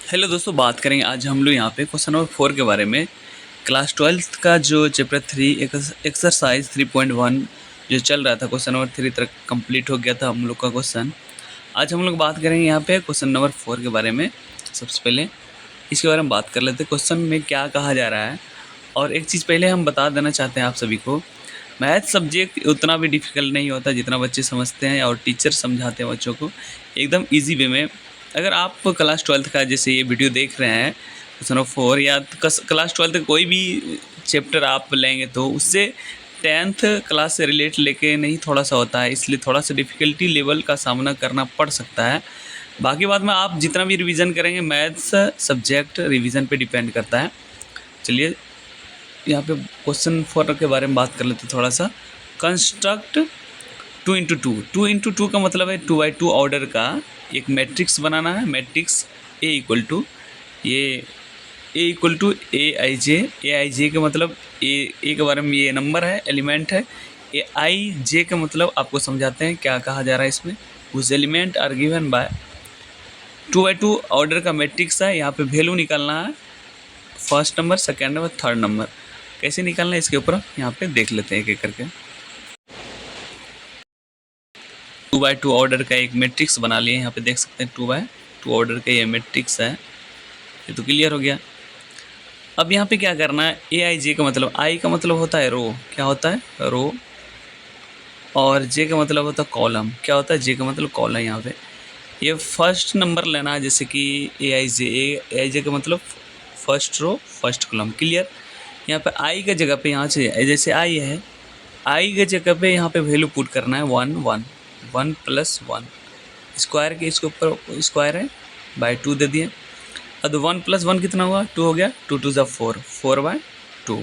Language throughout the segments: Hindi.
हेलो दोस्तों, बात करेंगे आज हम लोग यहाँ पे क्वेश्चन नंबर 4 के बारे में। क्लास 12th का जो चैप्टर 3 एक्सरसाइज 3.1 जो चल रहा था, क्वेश्चन नंबर 3 तक कंप्लीट हो गया था हम लोग का क्वेश्चन। आज हम लोग बात करेंगे यहाँ पे क्वेश्चन नंबर 4 के बारे में। सबसे पहले इसके बारे में बात कर लेते हैं, क्वेश्चन में क्या कहा जा रहा है। और एक चीज़ पहले हम बता देना चाहते हैं आप सभी को, मैथ सब्जेक्ट उतना भी डिफ़िकल्ट नहीं होता जितना बच्चे समझते हैं और टीचर समझाते हैं बच्चों को एकदम ईजी वे में। अगर आप क्लास 12th का जैसे ये वीडियो देख रहे हैं क्वेश्चन नंबर 4 या क्लास 12th का कोई भी चैप्टर आप लेंगे तो उससे 10th क्लास से रिलेट लेके नहीं थोड़ा सा होता है, इसलिए थोड़ा सा डिफ़िकल्टी लेवल का सामना करना पड़ सकता है। बाकी बात में आप जितना भी रिवीजन करेंगे, मैथ्स सब्जेक्ट रिवीजन पे डिपेंड करता है। चलिए यहाँ पे क्वेश्चन 4 के बारे में बात कर लेते हैं थोड़ा सा। कंस्ट्रक्ट 2 into 2 का मतलब है 2x2 ऑर्डर का एक मैट्रिक्स बनाना है। Matrix A equal to A I J का मतलब ए के बारे में ये नंबर है, एलिमेंट है। ए आई जे का मतलब आपको समझाते हैं क्या कहा जा रहा है इसमें। उस element are given by 2x2 order का मैट्रिक्स है। यहाँ पे वैल्यू निकालना है, first number, second number, third number. कैसे निकालना है इसके ऊपर यहाँ पे देख लेते हैं एक एक करके। 2x2 ऑर्डर का एक मैट्रिक्स बना लिए, यहाँ पे देख सकते हैं 2x2 ऑर्डर का ये मैट्रिक्स है। ये तो क्लियर हो गया। अब यहाँ पे क्या करना है, ए आई जे का मतलब, आई का मतलब होता है रो, क्या होता है रो, और जे का मतलब होता है कॉलम, क्या होता है जे का मतलब कॉलम। यहाँ पे ये फर्स्ट नंबर लेना है, जैसे कि ए आई जे का मतलब first row first column, clear. यहाँ पे आई का जगह पे यहाँ से जैसे आई है, आई के जगह पे यहाँ पे वैल्यू पुट करना है 1 + 1 स्क्वायर के, इसके ऊपर स्क्वायर है बाय 2 दे दिए। अब 1 + 1 कितना हुआ, 2 हो गया, 2 × 2 = 4, 4/2, 2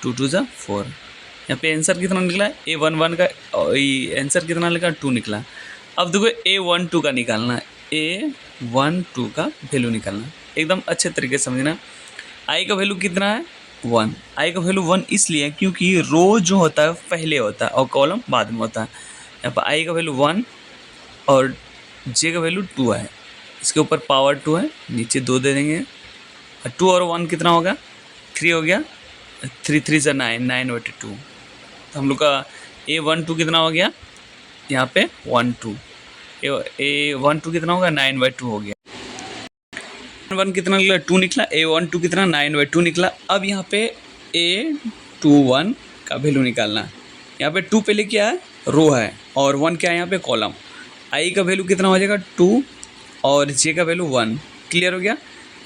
× 2 = 4। यहाँ पे आंसर कितना निकला है, A11 का आंसर कितना निकला, 2 निकला। अब देखो A12 का निकालना है, A12 का वैल्यू निकालना है, एकदम अच्छे तरीके से समझना। आई का वैल्यू कितना है 1, आई का वैल्यू 1 इसलिए क्योंकि रो जो होता है पहले होता है और कॉलम बाद में होता है। यहाँ पर आई का वैल्यू 1 और जे का वैल्यू 2 है, इसके ऊपर पावर 2 है, नीचे 2 दे देंगे। 2 और 1 कितना होगा, 3 हो गया, 3 × 3 = 9, 9/2। तो हम लोग का A12 कितना हो गया, यहाँ पे 12, A12 कितना होगा 9/2 हो गया। 1 कितना निकला, 2 निकला, A12 कितना 9/2 निकला। अब यहाँ पे A21 का वैल्यू निकालना है। यहाँ पे 2 पहले क्या है, रो है, और 1 क्या है यहाँ पे कॉलम। आई का वैल्यू कितना हो जाएगा 2 और जे का वैल्यू 1, क्लियर हो गया।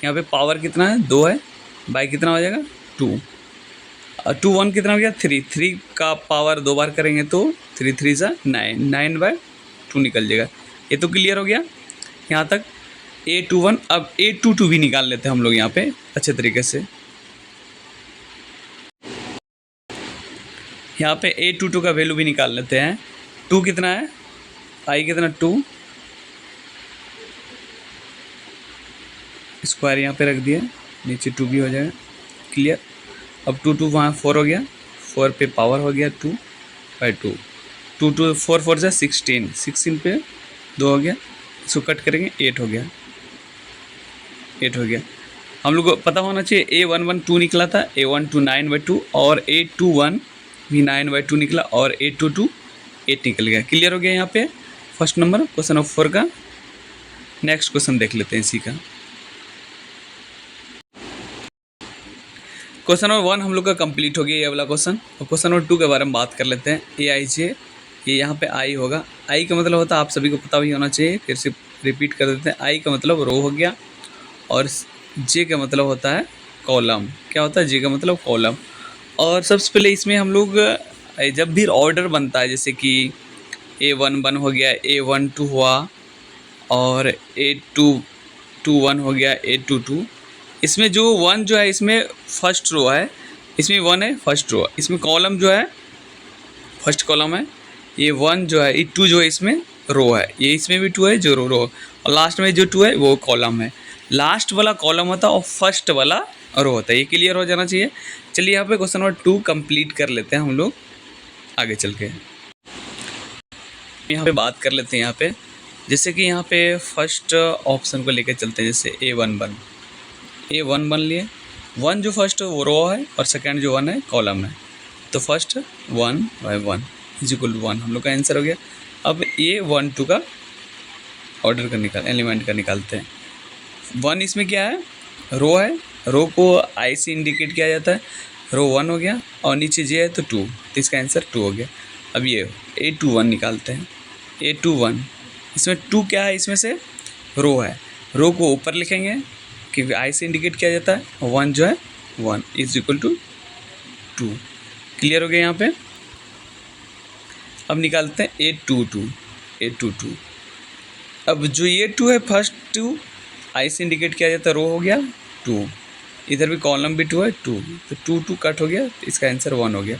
यहाँ पे पावर कितना है 2 है, बाई कितना हो जाएगा 2, 2 1 कितना हो गया 3, 3 का पावर 2 बार करेंगे तो 3 × 3 = 9, 9/2 निकल जाएगा। ये तो क्लियर हो गया यहाँ तक A21। अब A22 भी निकाल लेते हैं हम लोग यहाँ पे अच्छे तरीके से। यहाँ पे A22 का वैल्यू भी निकाल लेते हैं। 2 कितना है, आई कितना 2, स्क्वायर यहाँ पे रख दिया, नीचे 2 भी हो जाएगा, क्लियर। अब 2 2 वहाँ 4 हो गया, 4 पे पावर हो गया 2/2, 2 2 4 4 = 16, 16 पे 2 हो गया, इसको कट करेंगे 8 हो गया, 8 हो गया। हम लोग को पता होना चाहिए A11 2 निकला था, A12 9/2 और A21 भी 9/2 निकला और A22 8 निकल गया, क्लियर हो गया। यहाँ पे फर्स्ट नंबर क्वेश्चन नंबर 4 का। नेक्स्ट क्वेश्चन देख लेते हैं इसी का। क्वेश्चन नंबर 1 हम लोग का कंप्लीट हो गया ये वाला क्वेश्चन। और क्वेश्चन नंबर 2 के बारे में बात कर लेते हैं। ए आई जे, ये यहाँ पे आई होगा, आई का मतलब होता है आप सभी को पता भी होना चाहिए, फिर से रिपीट कर देते हैं। आई का मतलब रो हो गया और जे का मतलब होता है कॉलम, क्या होता है जे का मतलब कॉलम। और सबसे पहले इसमें हम लोग जब भी ऑर्डर बनता है, जैसे कि A11 हो गया, A12 हुआ और A21 हो गया, A22, इसमें जो 1 जो है इसमें फर्स्ट रो है, इसमें 1 है फर्स्ट रो, इसमें कॉलम जो है फर्स्ट कॉलम है, ये 1 जो है, ये 2 जो है इसमें रो है, ये इसमें भी 2 है जो रो, और लास्ट में जो 2 है वो कॉलम है। लास्ट वाला कॉलम होता है और फर्स्ट वाला रो होता है, ये क्लियर हो जाना चाहिए। चलिए यहाँ पे क्वेश्चन नंबर 2 कंप्लीट कर लेते हैं हम लोग आगे चल के। यहाँ पे बात कर लेते हैं यहाँ पे जैसे कि यहाँ पे फर्स्ट ऑप्शन को लेकर चलते हैं, जैसे A11 बन लिए। 1 जो फर्स्ट वो रो है और सेकंड जो 1 है कॉलम है, तो first 1 by 1 is equal to 1 हम लोग का आंसर हो गया। अब A12 का ऑर्डर का एलिमेंट का निकालते हैं। 1 इसमें क्या है, रो है, रो को आई से इंडिकेट किया जाता है, रो 1 हो गया और नीचे जे है तो 2, तो इसका आंसर 2 हो गया। अब ये A21 निकालते हैं। A21 इसमें 2 क्या है, इसमें से रो है, रो को ऊपर लिखेंगे क्योंकि आई से इंडिकेट किया जाता है। 1 जो है 1 इज इक्वल टू 2। क्लियर हो गया यहाँ पे। अब निकालते हैं A22। अब जो ये 2 है, फर्स्ट 2 आई से इंडिकेट किया जाता है, रो हो गया 2, इधर भी कॉलम भी 2 है 2, तो 2 कट हो गया, तो इसका आंसर 1 हो गया।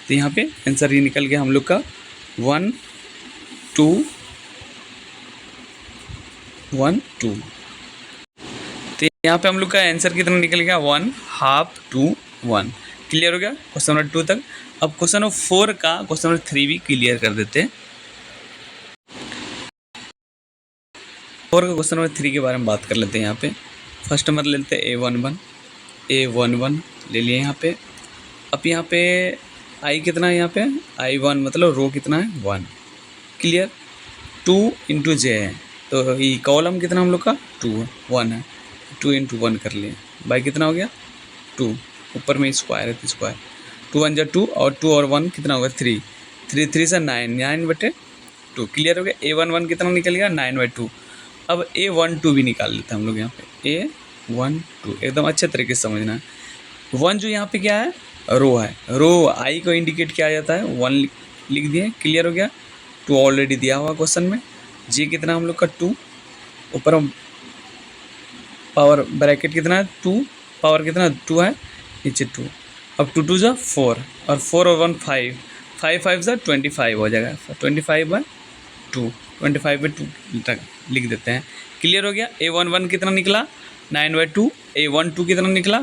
तो यहाँ पे आंसर ये निकल गया हम लोग का 1 2 1 2। तो यहाँ पे हम लोग का आंसर कितना निकल गया, 1/2 2 1। क्लियर हो गया क्वेश्चन नंबर 2 तक। अब क्वेश्चन नंबर 4 का क्वेश्चन नंबर 3 भी क्लियर कर देते हैं। 4 का क्वेश्चन नंबर 3 के बारे में बात कर लेते हैं। यहाँ पे फर्स्ट नंबर ले लेते हैं A11 ले लिए यहाँ पे। अब यहाँ पे आई कितना है, यहाँ पे I1 मतलब रो कितना है 1। क्लियर, 2 इंटू जे है, तो ये कॉलम कितना हम लोग का 1 है, 2 इंटू 1 कर लिए, बाई कितना हो गया 2, ऊपर में स्क्वायर है तो स्क्वायर, 2 1 जा 2 और 2 और 1 कितना होगा 3, 3 3 से 9/2। क्लियर हो गया। A11 कितना निकल गया 9/2। अब A12 भी निकाल लेते हैं हम लोग यहाँ पे। A12 एकदम अच्छे तरीके से समझना है। 1 जो यहाँ पे क्या है, रो है, रो आई को इंडिकेट किया जाता है, 1 लिख दिए। क्लियर हो गया। 2 ऑलरेडी दिया हुआ क्वेश्चन में। जी कितना हम लोग का 2, ऊपर पावर ब्रैकेट कितना है 2, पावर कितना 2 है, नीचे 2। अब 2 2 जा 4 और 4 और 1 5, 5 5 जा 25 हो जाएगा, 25/2, 25/2 तक लिख देते हैं। क्लियर हो गया। A11 कितना निकला 9/2, A12 कितना निकला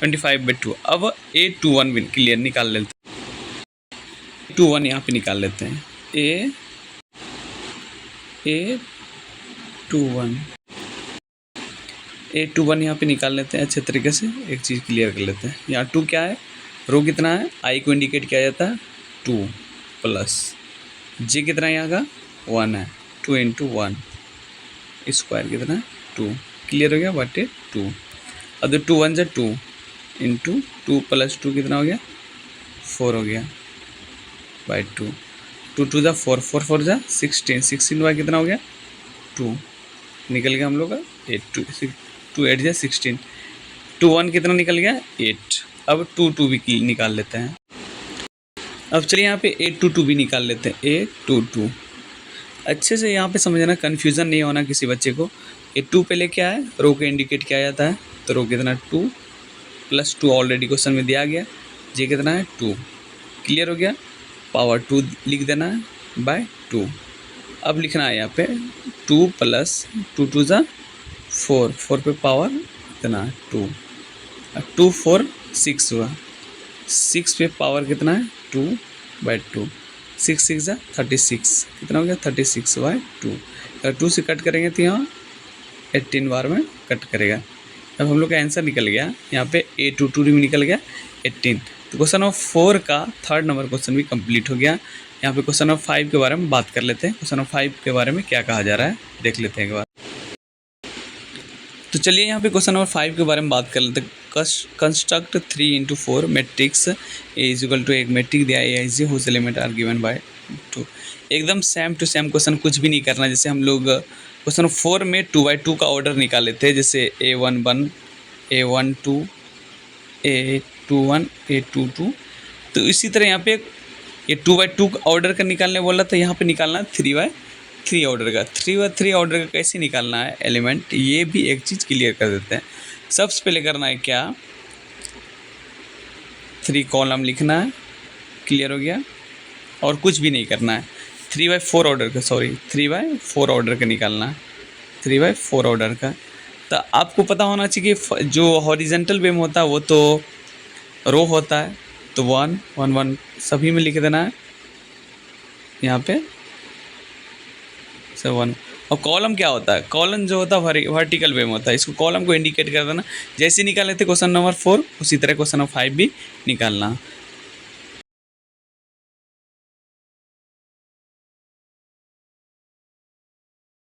25/2। अब A21 भी क्लियर निकाल लेते हैं। A21 यहाँ पे निकाल लेते हैं। A21 यहाँ पे निकाल लेते हैं अच्छे तरीके से। एक चीज़ क्लियर कर लेते हैं, यहाँ 2 क्या है, रो कितना है, आई को इंडिकेट किया जाता है 2 प्लस जे कितना है यहाँ का 1 है, 2 इंटू 1 स्क्वायर कितना है 2। क्लियर हो गया, बटे 2। अब 2 1 जा 2 इंटू 2 प्लस 2 कितना हो गया 4 हो गया बाई 2, 2 2 जा 4, 4 4 जा 16, 16 बाई कितना हो गया 2, निकल गया हम लोग का 8 2 8 जा 16, 2 1 कितना निकल गया 8। अब 2 2 भी निकाल लेते हैं। अब चलिए यहाँ पे A22 भी निकाल लेते हैं। A22 अच्छे से यहाँ पे समझना, कन्फ्यूज़न नहीं होना किसी बच्चे को। ये 2 पहले क्या है, रो को इंडिकेट किया जाता है, तो रो कितना 2 प्लस 2 ऑलरेडी क्वेश्चन में दिया गया, जे कितना है 2। क्लियर हो गया। पावर 2 लिख देना है बाय 2। अब लिखना है यहाँ पे 2 प्लस 2 2 जा 4, 4 पे पावर कितना है 2, 2 4 6 हुआ, 6 पे पावर कितना है 2/2, 6 6 जा 36, कितना हो गया 36/2। अगर 2 से कट करेंगे तो यहाँ 18 बार में कट करेगा। अब हम लोग का आंसर निकल गया यहाँ पे A22 भी निकल गया 18। तो क्वेश्चन नंबर 4 का 3rd नंबर क्वेश्चन भी कंप्लीट हो गया। यहाँ पे क्वेश्चन नंबर 5 के बारे में बात कर लेते हैं। क्वेश्चन नंबर 5 के बारे में क्या कहा जा रहा है देख लेते हैं एक बार। तो चलिए यहाँ पे क्वेश्चन नंबर 5 के बारे में बात कर लेते हैं। Construct 3 into 4 matrix A is equal to, एक मैट्रिक दिया AIJ whose element are given by 2। एकदम सेम टू सेम क्वेश्चन, कुछ भी नहीं करना। जैसे हम लोग क्वेश्चन 4 में 2/2 का ऑर्डर निकाले थे, जैसे A11 A12 A21 A22। तो इसी तरह यहाँ पे ये 2/2 ऑर्डर का निकालने बोला, तो यहाँ पे निकालना 3/3 ऑर्डर का। 3/3 ऑर्डर का कैसे निकालना है एलिमेंट, ये भी एक चीज़ क्लियर कर देते हैं। सबसे पहले करना है क्या, 3 कॉलम लिखना है। क्लियर हो गया। और कुछ भी नहीं करना है। 3/4 ऑर्डर का, 3/4 ऑर्डर का निकालना है, 3/4 ऑर्डर का। तो आपको पता होना चाहिए कि जो हॉरिजेंटल वे में होता है वो तो रो होता है, तो 1 1 1 सभी में लिख देना है यहाँ पे 7। और कॉलम क्या होता है, कॉलम जो होता है वर्टिकल वे में होता है, इसको कॉलम को इंडिकेट कर देना। जैसे निकाले थे क्वेश्चन नंबर 4 उसी तरह क्वेश्चन नंबर 5 भी निकालना।